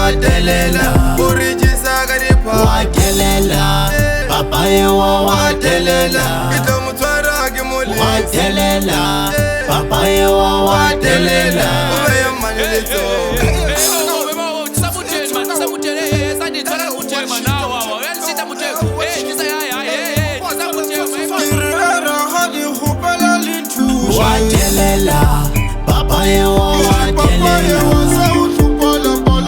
watelela Urijisa kadipa watelela papa yewa watelela Ito mutwara kimuli watelela papa yewa watelela Ubeya manilito watelela papa yewa watelela watelela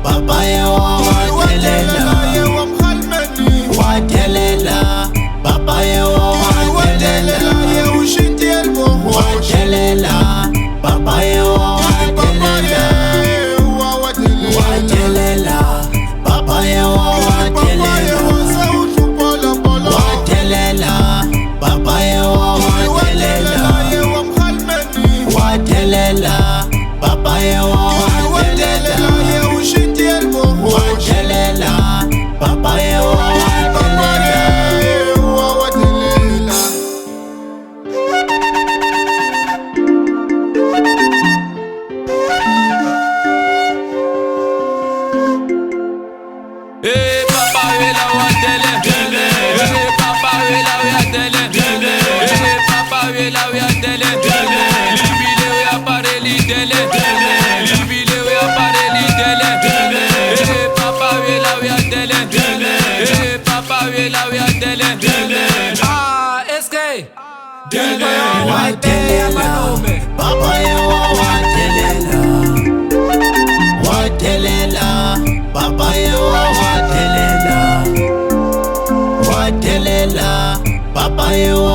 papa yewa watelela watelela papa yewa watelela watelela papa yewa watelela watelela papa yewa watelela watelela papa yewa watelela watelela papa yewa watelela watelela papa yewa watelela Papa wela watele Papa wela watele Papa wela watele Libile we apare lidele Libile we apare lidele Papa wela watele Papa wela watele Ah, SK watelela papa yewa watelela watelela papa yewa watelela watelela papa yewa